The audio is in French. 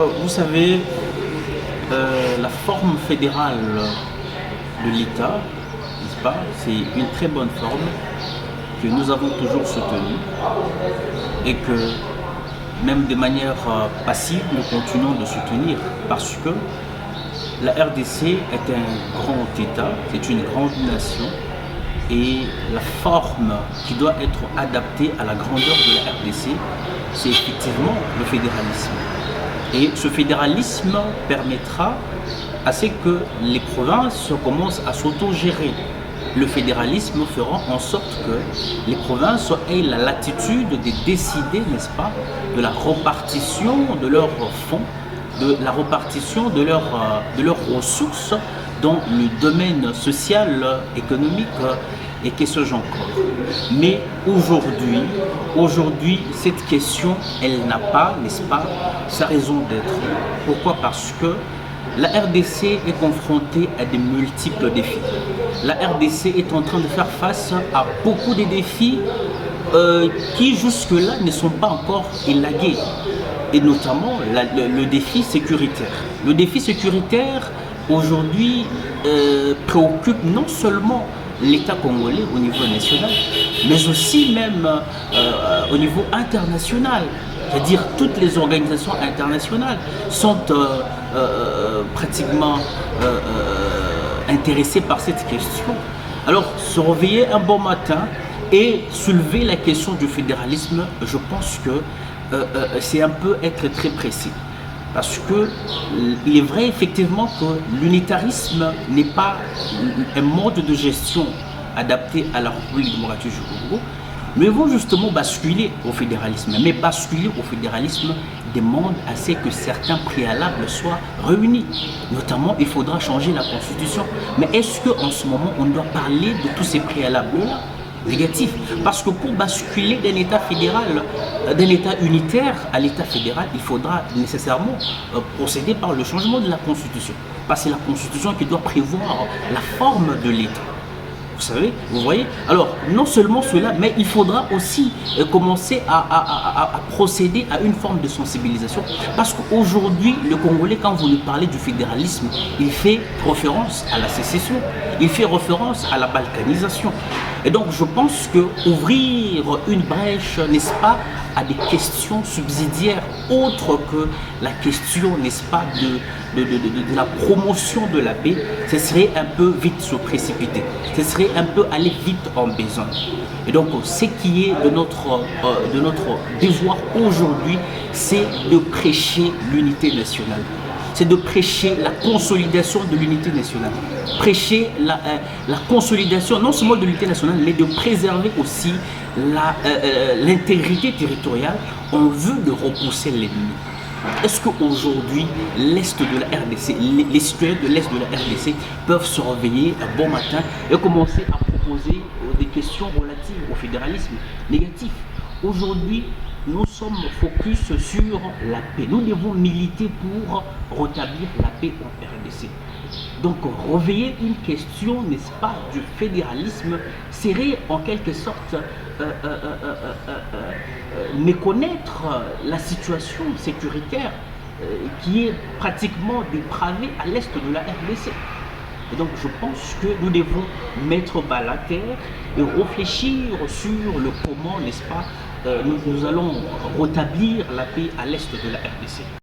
Vous savez, la forme fédérale de l'État, n'est-ce pas, c'est une très bonne forme que nous avons toujours soutenue et que même de manière passive, nous continuons de soutenir parce que la RDC est un grand État, c'est une grande nation et la forme qui doit être adaptée à la grandeur de la RDC, c'est effectivement le fédéralisme. Et ce fédéralisme permettra à ce que les provinces commencent à s'autogérer. Le fédéralisme fera en sorte que les provinces aient la latitude de décider, n'est-ce pas, de la répartition de leurs fonds, de la répartition de leurs ressources dans le domaine social, économique et que sais-je encore. Mais aujourd'hui, cette question, elle n'a pas, n'est-ce pas, sa raison d'être. Pourquoi? Parce que la RDC est confrontée à de multiples défis. La RDC est en train de faire face à beaucoup de défis qui jusque-là ne sont pas encore élagués. Et notamment le défi sécuritaire. Le défi sécuritaire aujourd'hui préoccupe non seulement l'État congolais au niveau national, mais aussi même au niveau international. C'est-à-dire toutes les organisations internationales sont pratiquement intéressées par cette question. Alors, se réveiller un bon matin et soulever la question du fédéralisme, je pense que c'est un peu être très précis. Parce que il est vrai effectivement que l'unitarisme n'est pas un mode de gestion adapté à la République démocratique du Congo. Nous devons justement basculer au fédéralisme. Mais basculer au fédéralisme demande à ce que certains préalables soient réunis. Notamment, il faudra changer la Constitution. Mais est-ce qu'en ce moment, on doit parler de tous ces préalables-là? Négatif, parce que pour basculer d'un État fédéral, d'un État unitaire à l'État fédéral, il faudra nécessairement procéder par le changement de la Constitution. Parce que c'est la Constitution qui doit prévoir la forme de l'État. Vous savez, vous voyez? Alors, non seulement cela, mais il faudra aussi commencer à procéder à une forme de sensibilisation. Parce qu'aujourd'hui, le Congolais, quand vous lui parlez du fédéralisme, il fait référence à la sécession, il fait référence à la balkanisation. Et donc, je pense qu'ouvrir une brèche, n'est-ce pas, à des questions subsidiaires autres que la question, n'est-ce pas, de la promotion de la paix, ce serait un peu vite se précipiter. Ce serait un peu aller vite en besogne. Et donc, ce qui est de notre devoir aujourd'hui, c'est de prêcher l'unité nationale. C'est de prêcher la consolidation de l'unité nationale. Prêcher la consolidation non seulement de l'unité nationale, mais de préserver aussi l'intégrité territoriale en vue de repousser l'ennemi. Est-ce qu'aujourd'hui, l'Est de la RDC, les citoyens de l'Est de la RDC peuvent se réveiller un bon matin et commencer à proposer des questions relatives au fédéralisme négatif? Aujourd'hui, nous sommes focus sur la paix. Nous devons militer pour rétablir la paix en RDC. Donc, réveiller une question, n'est-ce pas, du fédéralisme serait en quelque sorte méconnaître la situation sécuritaire qui est pratiquement dépravée à l'est de la RDC. Et donc, je pense que nous devons mettre bas la terre et réfléchir sur le comment, n'est-ce pas, nous allons rétablir la paix à l'est de la RDC.